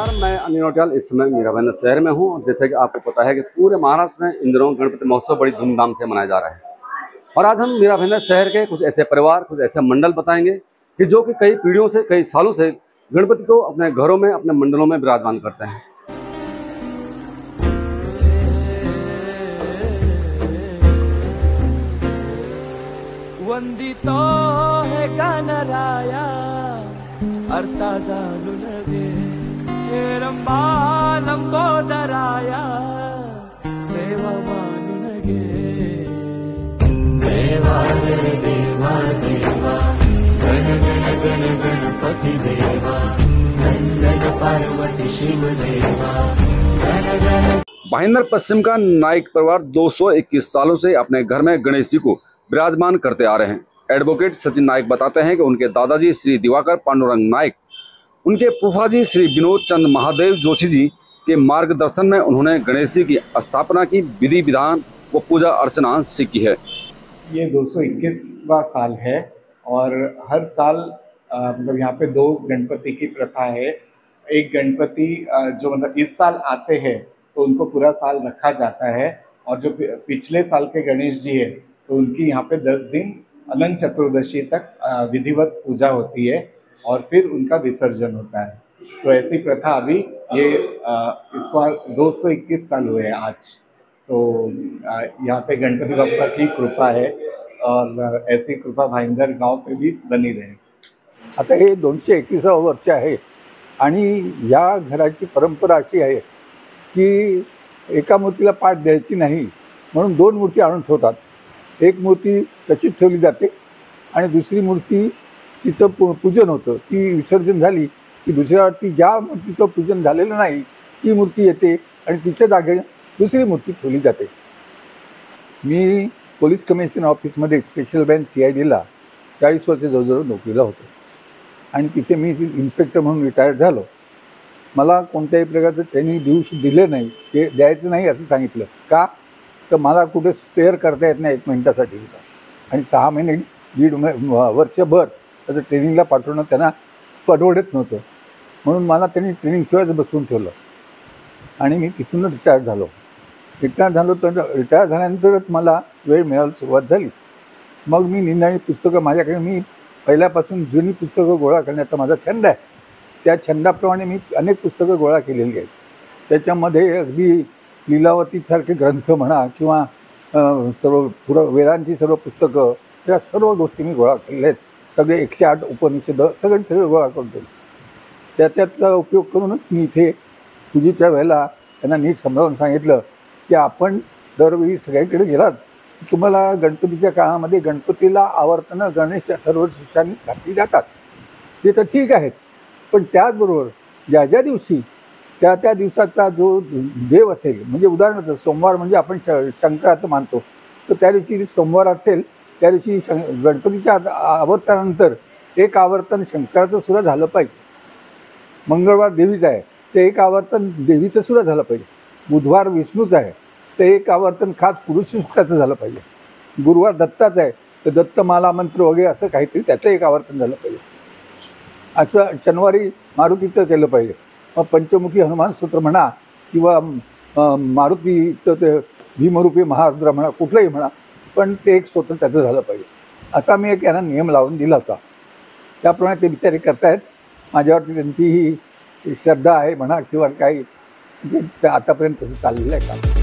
नमस्कार, मैं अनिल नौटियाल। इस समय मीराबंदर शहर में हूँ। जैसे कि आपको पता है कि पूरे महाराष्ट्र में इन दिनों गणपति महोत्सव बड़ी धूमधाम से मनाया जा रहा है। और आज हम मीराबंदर शहर के कुछ ऐसे परिवार, कुछ ऐसे मंडल बताएंगे कि जो कि कई पीढ़ियों से, कई सालों से गणपति को अपने घरों में, अपने मंडलों में विराजमान करते हैं। वंदितो है गणराया अर्ता जाणू लगे रंबा लंबोदराया सेवा मानू लगे देवा देवा देवा गण गण गण गणपति देवा नंदन पार्वती शिव देवा गण गण। भाईंदर पश्चिम का नाइक परिवार 221 सालों से अपने घर में गणेश जी को विराजमान करते आ रहे हैं। एडवोकेट सचिन नाइक बताते हैं कि उनके दादाजी श्री दिवाकर पांडुरंग नाइक, उनके फूफा जी श्री विनोद चंद महादेव जोशी जी के मार्गदर्शन में उन्होंने गणेश जी की स्थापना की विधि विधान व पूजा अर्चना सीखी है। ये 221वां साल है और हर साल मतलब यहाँ पे 2 गणपति की प्रथा है। एक गणपति जो मतलब इस साल आते हैं तो उनको पूरा साल रखा जाता है, और जो पिछले साल के गणेश जी है तो उनकी यहाँ पे 10 दिन अनंत चतुर्दशी तक विधिवत पूजा होती है और फिर उनका विसर्जन होता है। तो ऐसी प्रथा अभी ये इस बार 221 साल हुए हैं आज। तो यहाँ पे गणपति बाप्पा की कृपा है और ऐसी कृपा भाईंदर गांव पे भी बनी रहे। आता हे 221 वर्ष आहे आणि या घराची परंपरा अशी आहे की एका मूर्तीला पाठ द्यायची नाही म्हणून 2 मूर्ती आणून ठेवतात। एक मूर्ती तशीच ठेवली जाते आणि दुसरी मूर्ती तिचं पूजन होतं, ती विसर्जन झाली की दुसऱ्यावरती ज्या मूर्तीचं पूजन झालेलं नाही ती मूर्ती येते आणि तिच्या जागे दुसरी मूर्ती ठेवली जाते। मी पोलीस कमिशन ऑफिसमध्ये स्पेशल ब्रँच CIDला 40 वर्ष जवळजवळ नोकरीला होतो आणि तिथे मी इन्स्पेक्टर म्हणून रिटायर्ड झालो। मला कोणत्याही प्रकारचं ट्रेनिंग दिले नाही, ते द्यायचं नाही असं सांगितलं। का तर मला कुठे स्पेअर करता येत नाही 1 मिनिटासाठी आणि 6 महिने दीड वर्षभर असं ट्रेनिंगला पाठवणं त्यांना परवडत नव्हतं, म्हणून मला त्यांनी ट्रेनिंगशिवायच बसवून ठेवलं आणि मी तिथून रिटायर झालो तर रिटायर झाल्यानंतरच मला वेळ मिळायला सुरुवात झाली। मग मी निंदाणी पुस्तकं, माझ्याकडे मी पहिल्यापासून जुनी पुस्तकं गोळा करण्याचा माझा छंद आहे। त्या छंदाप्रमाणे मी अनेक पुस्तकं गोळा केलेली आहेत। त्याच्यामध्ये अगदी लीलावतीसारखे ग्रंथ म्हणा किंवा सर्व वेदांची सर्व पुस्तकं, त्या सर्व गोष्टी मी गोळा केलेल्या आहेत। सगळे 108 उपनिषद सगळे गोळा करतो। त्याच्यातला उपयोग करूनच मी इथे पूजेच्या वेळेला त्यांना नीट समजावून सांगितलं की आपण दरवेळी सगळीकडे गेलात तुम्हाला गणपतीच्या काळामध्ये गणपतीला आवर्तनं गणेश अथर्वशीर्षांनी घातली जातात, ते तर ठीक आहेच, पण त्याचबरोबर ज्या दिवशी त्या दिवसाचा जो देव असेल, म्हणजे उदाहरणार्थ सोमवार म्हणजे आपण शंकराचं मानतो, तर त्या दिवशी सोमवार असेल त्या दिवशी गणपतीच्या आवर्तनानंतर एक आवर्तन शंकराचं सुद्धा झालं पाहिजे। मंगळवार देवीचं आहे ते एक आवर्तन देवीचं सुद्धा झालं पाहिजे। बुधवार विष्णूचं आहे ते एक आवर्तन खास पुरुष सूक्ताचं झालं पाहिजे। गुरुवार दत्ताचं आहे तर दत्तमाला मंत्र वगैरे असं काहीतरी त्याचं एक आवर्तन झालं पाहिजे। असं शनिवारी मारुतीचं केलं पाहिजे। मग पंचमुखी हनुमान स्तोत्र म्हणा किंवा मारुतीचं ते भीमरूपी महारुद्र म्हणा, कुठलंही म्हणा, पण ते एक स्तोत्र त्याचं झालं पाहिजे असा मी एक यांना नियम लावून दिला होता। त्याप्रमाणे ते बिचारे करतायत। माझ्यावरती त्यांची ही श्रद्धा आहे म्हणा किंवा काही, आतापर्यंत तसं चाललेलं आहे काम।